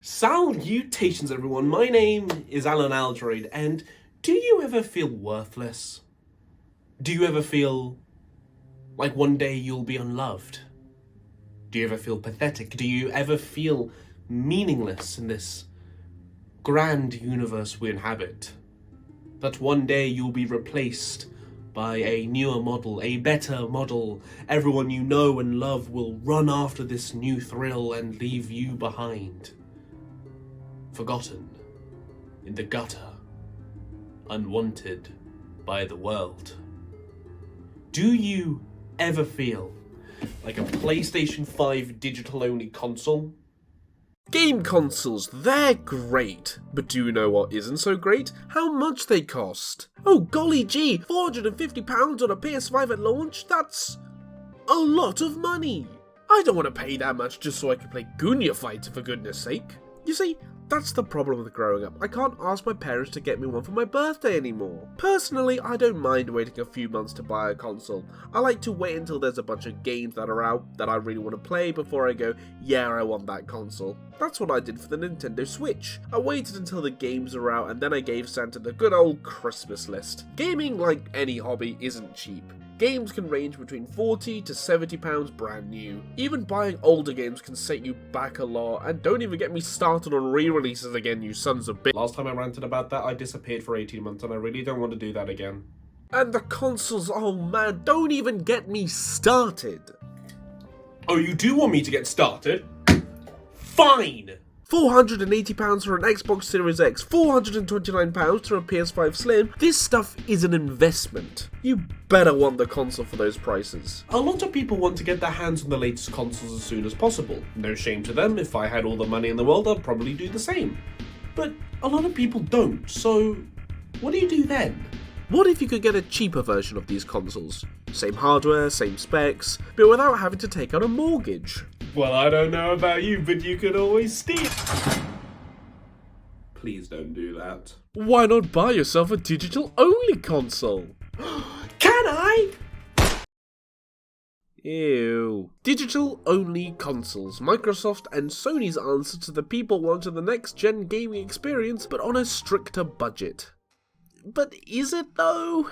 Salutations everyone, my name is Allan Aldroid, and do you ever feel worthless? Do you ever feel like one day you'll be unloved? Do you ever feel pathetic? Do you ever feel meaningless in this grand universe we inhabit? That one day you'll be replaced by a newer model, a better model. Everyone you know and love will run after this new thrill and leave you behind. Forgotten, in the gutter, unwanted by the world. Do you ever feel like a PlayStation 5 digital-only console? Game consoles, they're great. But do you know what isn't so great? How much they cost. Oh golly gee, £450 on a PS5 at launch? That's a lot of money. I don't want to pay that much just so I can play Gunya Fighter, for goodness sake. You see, that's the problem with growing up. I can't ask my parents to get me one for my birthday anymore. Personally, I don't mind waiting a few months to buy a console. I like to wait until there's a bunch of games that are out that I really want to play before I go, yeah, I want that console. That's what I did for the Nintendo Switch. I waited until the games are out and then I gave Santa the good old Christmas list. Gaming, like any hobby, isn't cheap. Games can range between £40 to £70 brand new. Even buying older games can set you back a lot, and don't even get me started on re-releases again, you sons of bitch. Last time I ranted about that, I disappeared for 18 months and I really don't want to do that again. And the consoles, oh man, don't even get me started. Oh, you do want me to get started? Fine! £480 for an Xbox Series X, £429 for a PS5 Slim. This stuff is an investment. You better want the console for those prices. A lot of people want to get their hands on the latest consoles as soon as possible. No shame to them, if I had all the money in the world I'd probably do the same. But a lot of people don't, so what do you do then? What if you could get a cheaper version of these consoles? Same hardware, same specs, but without having to take out a mortgage. Well, I don't know about you, but you could always steal. Please don't do that. Why not buy yourself a digital-only console? Can I? Ew. Digital-only consoles. Microsoft and Sony's answer to the people wanting the next-gen gaming experience, but on a stricter budget. But is it though?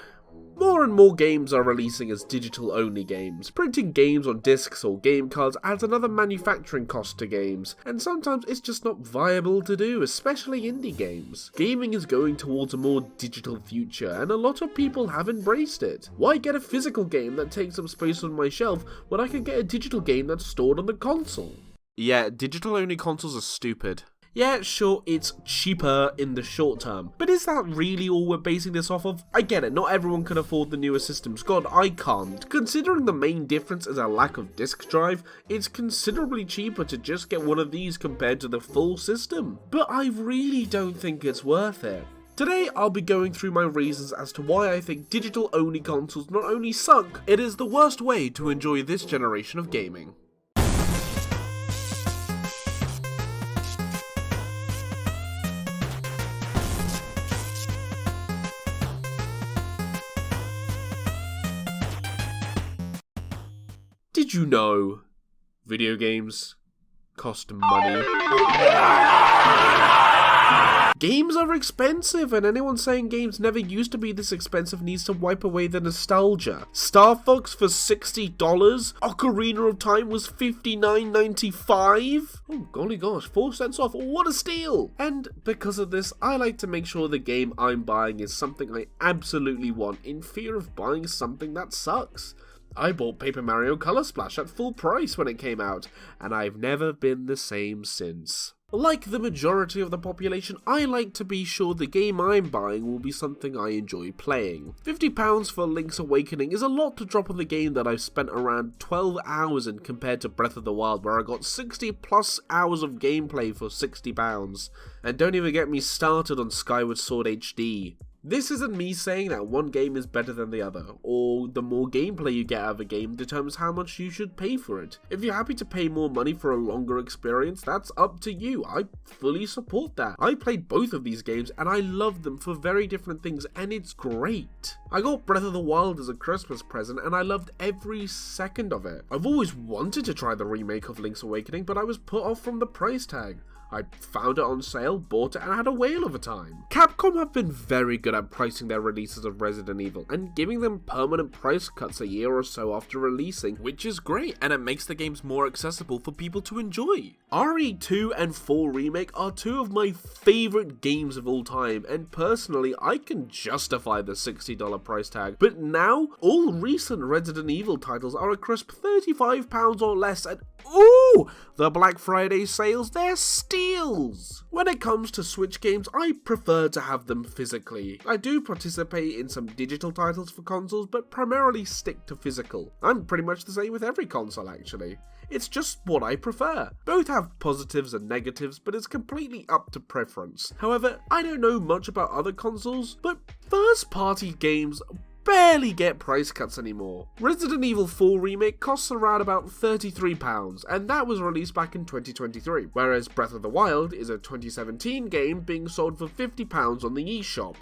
More and more games are releasing as digital-only games. Printing games on discs or game cards adds another manufacturing cost to games, and sometimes it's just not viable to do, especially indie games. Gaming is going towards a more digital future, and a lot of people have embraced it. Why get a physical game that takes up space on my shelf when I can get a digital game that's stored on the console? Yeah, digital-only consoles are stupid. Yeah, sure, it's cheaper in the short term, but is that really all we're basing this off of? I get it, not everyone can afford the newer systems. God, I can't. Considering the main difference is a lack of disk drive, it's considerably cheaper to just get one of these compared to the full system. But I really don't think it's worth it. Today, I'll be going through my reasons as to why I think digital-only consoles not only suck, it is the worst way to enjoy this generation of gaming. Did you know video games cost money? Games are expensive, and anyone saying games never used to be this expensive needs to wipe away the nostalgia. Star Fox for $60? Ocarina of Time was $59.95? Oh golly gosh, 4 cents off, what a steal! And because of this, I like to make sure the game I'm buying is something I absolutely want, in fear of buying something that sucks. I bought Paper Mario Color Splash at full price when it came out, and I've never been the same since. Like the majority of the population, I like to be sure the game I'm buying will be something I enjoy playing. £50 for Link's Awakening is a lot to drop on the game that I've spent around 12 hours in compared to Breath of the Wild, where I got 60 plus hours of gameplay for £60. And don't even get me started on Skyward Sword HD. This isn't me saying that one game is better than the other, or the more gameplay you get out of a game determines how much you should pay for it. If you're happy to pay more money for a longer experience, that's up to you. I fully support that. I played both of these games and I love them for very different things, and it's great. I got Breath of the Wild as a Christmas present and I loved every second of it. I've always wanted to try the remake of Link's Awakening, but I was put off from the price tag. I found it on sale, bought it, and had a whale of a time. Capcom have been very good at pricing their releases of Resident Evil and giving them permanent price cuts a year or so after releasing, which is great, and it makes the games more accessible for people to enjoy. RE2 and 4 Remake are two of my favourite games of all time, and personally I can justify the $60 price tag, but now all recent Resident Evil titles are a crisp £35 or less, and ooh, the Black Friday sales, they're steals! When it comes to Switch games, I prefer to have them physically. I do participate in some digital titles for consoles, but primarily stick to physical. I'm pretty much the same with every console actually. It's just what I prefer. Both have positives and negatives, but it's completely up to preference. However, I don't know much about other consoles, but first-party games barely get price cuts anymore. Resident Evil 4 Remake costs around about £33, and that was released back in 2023, whereas Breath of the Wild is a 2017 game being sold for £50 on the eShop.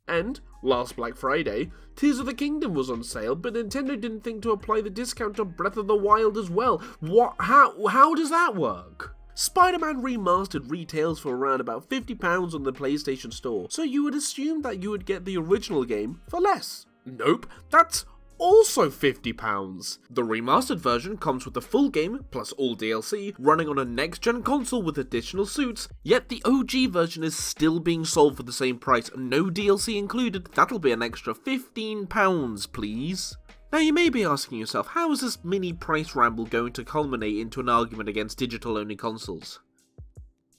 And, last Black Friday, Tears of the Kingdom was on sale, but Nintendo didn't think to apply the discount to Breath of the Wild as well. What? How does that work? Spider-Man Remastered retails for around about £50 on the PlayStation Store, so you would assume that you would get the original game for less. Nope, that's also £50. The remastered version comes with the full game, plus all DLC, running on a next-gen console with additional suits, yet the OG version is still being sold for the same price, no DLC included. That'll be an extra £15, please. Now you may be asking yourself, how is this mini price ramble going to culminate into an argument against digital-only consoles?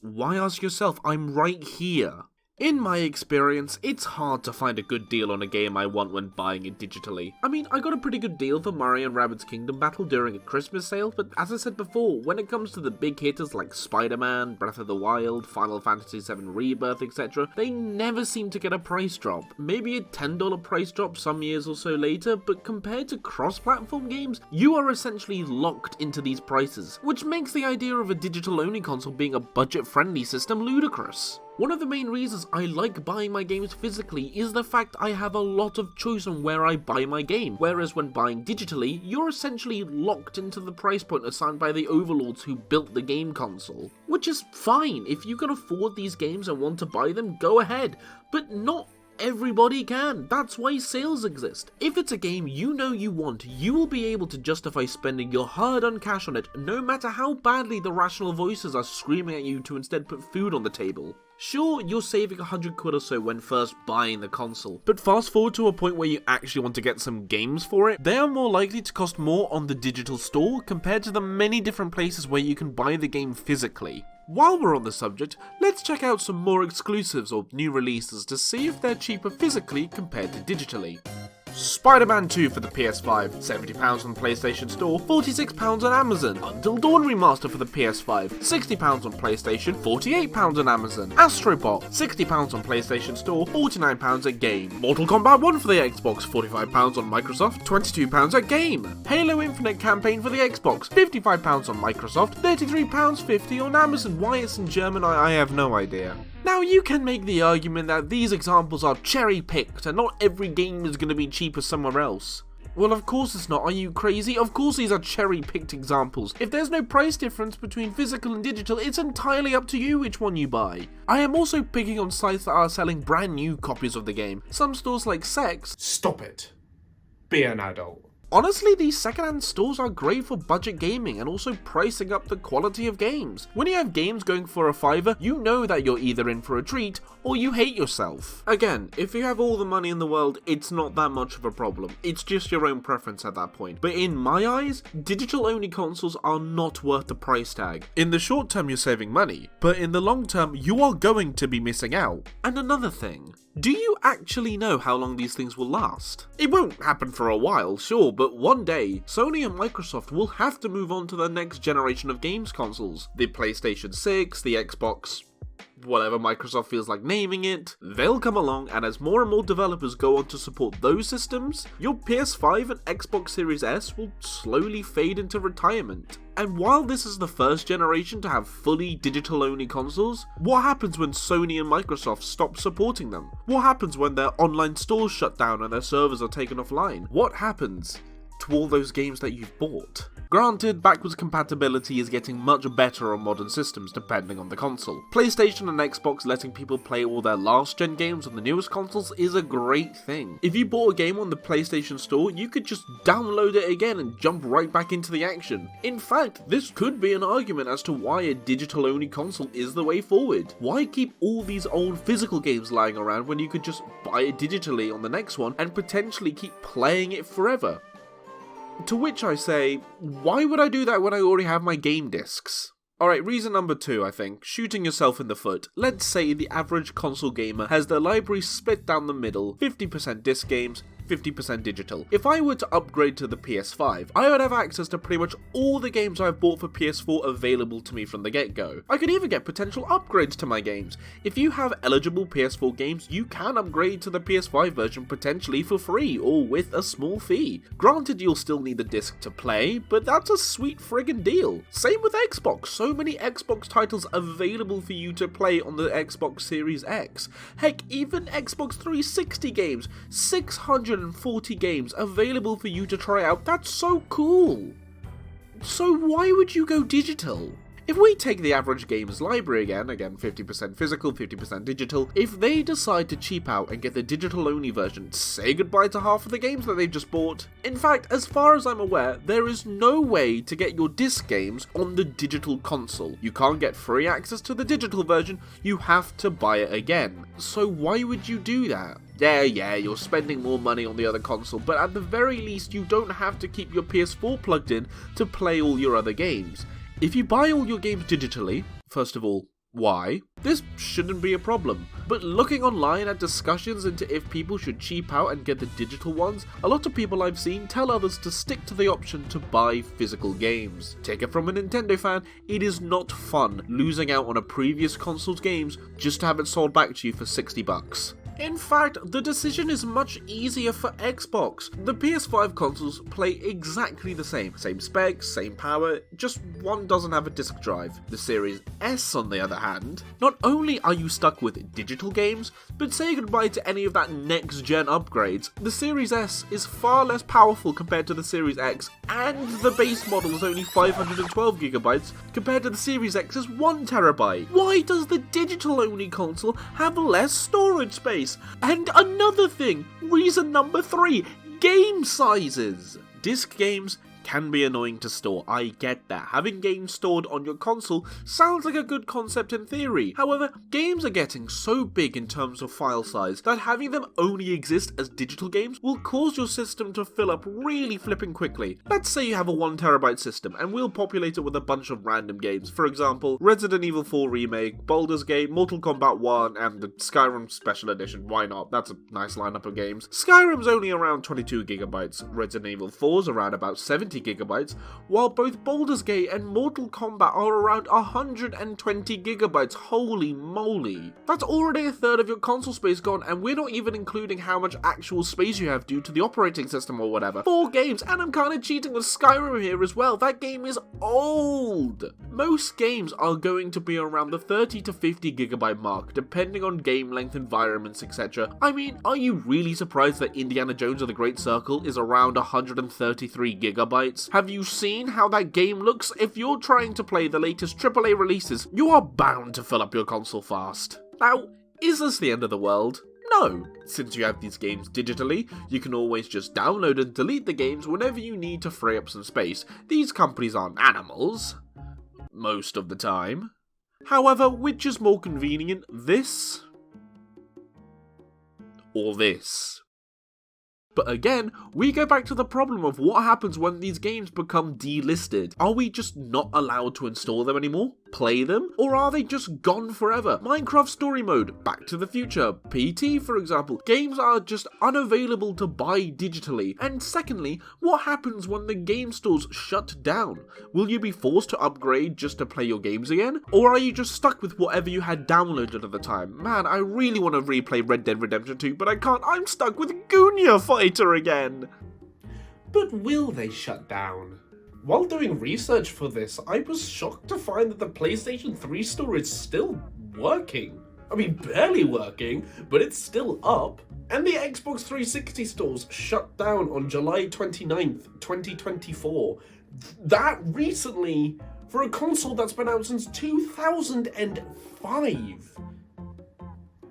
Why ask yourself? I'm right here. In my experience, it's hard to find a good deal on a game I want when buying it digitally. I mean, I got a pretty good deal for Mario & Rabbids Kingdom Battle during a Christmas sale, but as I said before, when it comes to the big hitters like Spider-Man, Breath of the Wild, Final Fantasy VII Rebirth, etc., they never seem to get a price drop. Maybe a $10 price drop some years or so later, but compared to cross-platform games, you are essentially locked into these prices, which makes the idea of a digital-only console being a budget-friendly system ludicrous. One of the main reasons I like buying my games physically is the fact I have a lot of choice on where I buy my game, whereas when buying digitally, you're essentially locked into the price point assigned by the overlords who built the game console. Which is fine, if you can afford these games and want to buy them, go ahead, but not everybody can. That's why sales exist. If it's a game you know you want, you will be able to justify spending your hard-earned cash on it, no matter how badly the rational voices are screaming at you to instead put food on the table. Sure, you're saving £100 or so when first buying the console, but fast forward to a point where you actually want to get some games for it, they are more likely to cost more on the digital store compared to the many different places where you can buy the game physically. While we're on the subject, let's check out some more exclusives or new releases to see if they're cheaper physically compared to digitally. Spider-Man 2 for the PS5, £70 on PlayStation Store, £46 on Amazon. Until Dawn Remaster for the PS5, £60 on PlayStation, £48 on Amazon. Astrobot, £60 on PlayStation Store, £49 at Game. Mortal Kombat 1 for the Xbox, £45 on Microsoft, £22 at Game. Halo Infinite campaign for the Xbox, £55 on Microsoft, £33.50 on Amazon. Why it's in German, I have no idea. Now you can make the argument that these examples are cherry-picked and not every game is going to be cheaper somewhere else. Well, of course it's not. Are you crazy? Of course these are cherry-picked examples. If there's no price difference between physical and digital, it's entirely up to you which one you buy. I am also picking on sites that are selling brand new copies of the game. Some stores like Sex... Stop it. Be an adult. Honestly, these secondhand stores are great for budget gaming and also pricing up the quality of games. When you have games going for a $5, you know that you're either in for a treat or you hate yourself. Again, if you have all the money in the world, it's not that much of a problem. It's just your own preference at that point. But in my eyes, digital-only consoles are not worth the price tag. In the short term, you're saving money, but in the long term, you are going to be missing out. And another thing, do you actually know how long these things will last? It won't happen for a while, sure, but one day, Sony and Microsoft will have to move on to the next generation of games consoles. The PlayStation 6, the Xbox, whatever Microsoft feels like naming it, they'll come along, and as more and more developers go on to support those systems, your PS5 and Xbox Series S will slowly fade into retirement. And while this is the first generation to have fully digital-only consoles, what happens when Sony and Microsoft stop supporting them? What happens when their online stores shut down and their servers are taken offline? What happens to all those games that you've bought. Granted, backwards compatibility is getting much better on modern systems depending on the console. PlayStation and Xbox letting people play all their last gen games on the newest consoles is a great thing. If you bought a game on the PlayStation Store, you could just download it again and jump right back into the action. In fact, this could be an argument as to why a digital only console is the way forward. Why keep all these old physical games lying around when you could just buy it digitally on the next one and potentially keep playing it forever? To which I say, why would I do that when I already have my game discs? Alright, reason number 2, I think, shooting yourself in the foot. Let's say the average console gamer has their library split down the middle, 50% disc games, 50% digital. If I were to upgrade to the PS5, I would have access to pretty much all the games I've bought for PS4 available to me from the get-go. I could even get potential upgrades to my games. If you have eligible PS4 games, you can upgrade to the PS5 version potentially for free or with a small fee. Granted, you'll still need the disc to play, but that's a sweet friggin' deal. Same with Xbox. So many Xbox titles available for you to play on the Xbox Series X. Heck, even Xbox 360 games, 640 games available for you to try out. That's so cool. So why would you go digital? If we take the average gamer's library again 50% physical, 50% digital, if they decide to cheap out and get the digital only version, say goodbye to half of the games that they've just bought. In fact, as far as I'm aware, there is no way to get your disc games on the digital console. You can't get free access to the digital version, you have to buy it again. So why would you do that? Yeah, you're spending more money on the other console, but at the very least you don't have to keep your PS4 plugged in to play all your other games. If you buy all your games digitally, first of all, why? This shouldn't be a problem. But looking online at discussions into if people should cheap out and get the digital ones, a lot of people I've seen tell others to stick to the option to buy physical games. Take it from a Nintendo fan, it is not fun losing out on a previous console's games just to have it sold back to you for $60. In fact, the decision is much easier for Xbox. The PS5 consoles play exactly the same. Same specs, same power, just one doesn't have a disc drive. The Series S, on the other hand, not only are you stuck with digital games, but say goodbye to any of that next-gen upgrades. The Series S is far less powerful compared to the Series X, and the base model is only 512GB compared to the Series X's 1TB. Why does the digital-only console have less storage space? And another thing, reason number 3, game sizes. Disc games can be annoying to store, I get that. Having games stored on your console sounds like a good concept in theory. However, games are getting so big in terms of file size that having them only exist as digital games will cause your system to fill up really flipping quickly. Let's say you have a 1TB system and we'll populate it with a bunch of random games. For example, Resident Evil 4 Remake, Baldur's Gate, Mortal Kombat 1, and the Skyrim Special Edition. Why not? That's a nice lineup of games. Skyrim's only around 22GB, Resident Evil 4's around about 70GB, while both Baldur's Gate and Mortal Kombat are around 120GB. Holy moly. That's already a third of your console space gone, and we're not even including how much actual space you have due to the operating system or whatever. 4 games, and I'm kinda cheating with Skyrim here as well. That game is old. Most games are going to be around the 30 to 50GB mark, depending on game length, environments, etc. I mean, are you really surprised that Indiana Jones of the Great Circle is around 133GB? Have you seen how that game looks? If you're trying to play the latest AAA releases, you are bound to fill up your console fast. Now, is this the end of the world? No. Since you have these games digitally, you can always just download and delete the games whenever you need to free up some space. These companies aren't animals. Most of the time. However, which is more convenient, this or this? But again, we go back to the problem of what happens when these games become delisted. Are we just not allowed to install them anymore? Play them? Or are they just gone forever? Minecraft Story Mode, Back to the Future, PT for example. Games are just unavailable to buy digitally. And secondly, what happens when the game stores shut down? Will you be forced to upgrade just to play your games again? Or are you just stuck with whatever you had downloaded at the time? Man, I really want to replay Red Dead Redemption 2, but I can't. I'm stuck with Goonia Fighter again. But will they shut down? While doing research for this, I was shocked to find that the PlayStation 3 store is still working. I mean, barely working, but it's still up. And the Xbox 360 stores shut down on July 29th, 2024. That recently, for a console that's been out since 2005.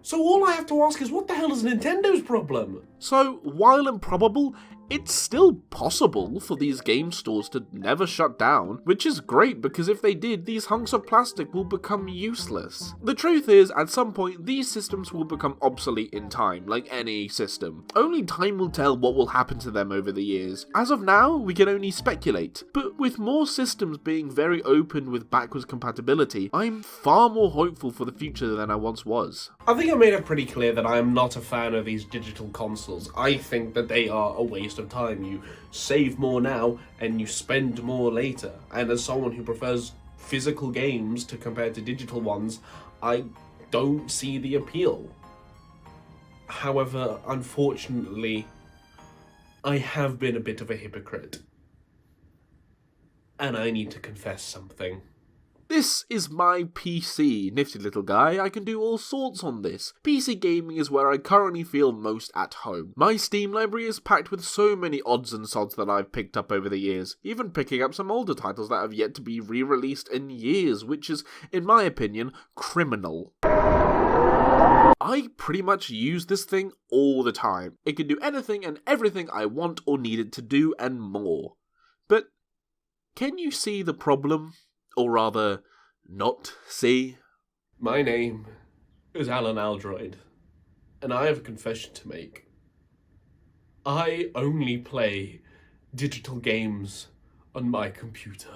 So all I have to ask is, what the hell is Nintendo's problem? So, while improbable, it's still possible for these game stores to never shut down, which is great because if they did, these hunks of plastic will become useless. The truth is, at some point, these systems will become obsolete in time, like any system. Only time will tell what will happen to them over the years. As of now, we can only speculate, but with more systems being very open with backwards compatibility, I'm far more hopeful for the future than I once was. I think I made it pretty clear that I am not a fan of these digital consoles. I think that they are a waste of time. You save more now and you spend more later. And as someone who prefers physical games to compare to digital ones, I don't see the appeal. However, unfortunately, I have been a bit of a hypocrite. And I need to confess something. This is my PC, nifty little guy. I can do all sorts on this. PC gaming is where I currently feel most at home. My Steam library is packed with so many odds and sods that I've picked up over the years, even picking up some older titles that have yet to be re-released in years, which is, in my opinion, criminal. I pretty much use this thing all the time. It can do anything and everything I want or need it to do and more. But can you see the problem? Or rather, not see? My name is Allan Aldroid, and I have a confession to make. I only play digital games on my computer.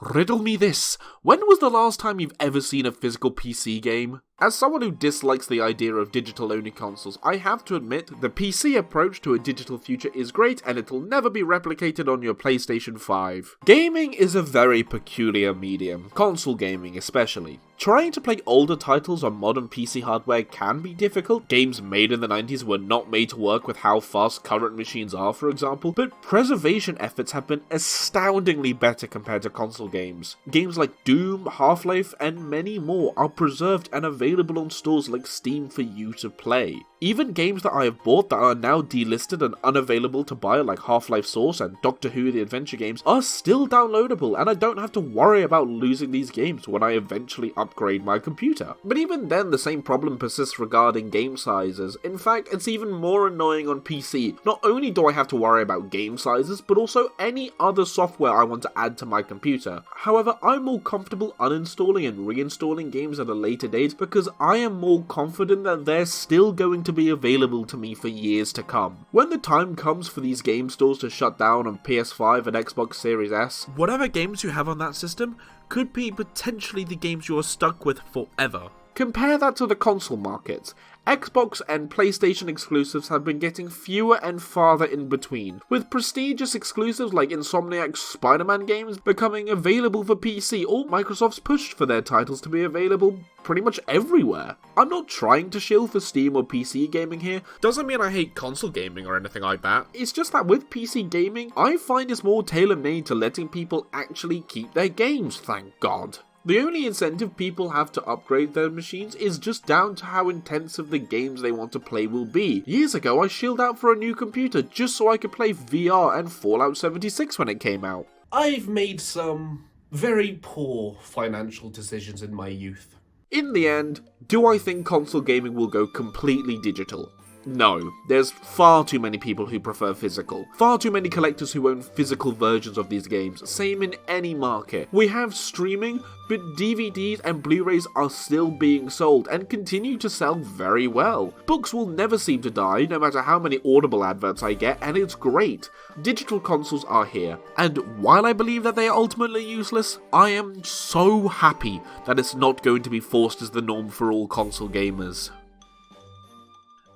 Riddle me this. When was the last time you've ever seen a physical PC game? As someone who dislikes the idea of digital-only consoles, I have to admit the PC approach to a digital future is great and it'll never be replicated on your PlayStation 5. Gaming is a very peculiar medium, console gaming especially. Trying to play older titles on modern PC hardware can be difficult. Games made in the 90s were not made to work with how fast current machines are, for example, but preservation efforts have been astoundingly better compared to console games. Games like Doom, Half-Life, and many more are preserved and available on stores like Steam for you to play. Even games that I have bought that are now delisted and unavailable to buy, like Half-Life Source and Doctor Who The Adventure games, are still downloadable, and I don't have to worry about losing these games when I eventually upgrade my computer. But even then, the same problem persists regarding game sizes. In fact, it's even more annoying on PC. Not only do I have to worry about game sizes, but also any other software I want to add to my computer. However, I'm more comfortable uninstalling and reinstalling games at a later date because I am more confident that they're still going to be available to me for years to come. When the time comes for these game stores to shut down on PS5 and Xbox Series S, whatever games you have on that system could be potentially the games you are stuck with forever. Compare that to the console market. Xbox and PlayStation exclusives have been getting fewer and farther in between, with prestigious exclusives like Insomniac's Spider-Man games becoming available for PC, or Microsoft's pushed for their titles to be available pretty much everywhere. I'm not trying to shill for Steam or PC gaming here. Doesn't mean I hate console gaming or anything like that. It's just that with PC gaming, I find it's more tailor-made to letting people actually keep their games, thank God. The only incentive people have to upgrade their machines is just down to how intensive the games they want to play will be. Years ago, I shilled out for a new computer just so I could play VR and Fallout 76 when it came out. I've made some very poor financial decisions in my youth. In the end, do I think console gaming will go completely digital? No, there's far too many people who prefer physical. Far too many collectors who own physical versions of these games. Same in any market. We have streaming, but DVDs and Blu-rays are still being sold and continue to sell very well. Books will never seem to die, no matter how many Audible adverts I get, and it's great. Digital consoles are here, and while I believe that they are ultimately useless, I am so happy that it's not going to be forced as the norm for all console gamers.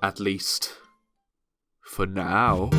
At least, for now.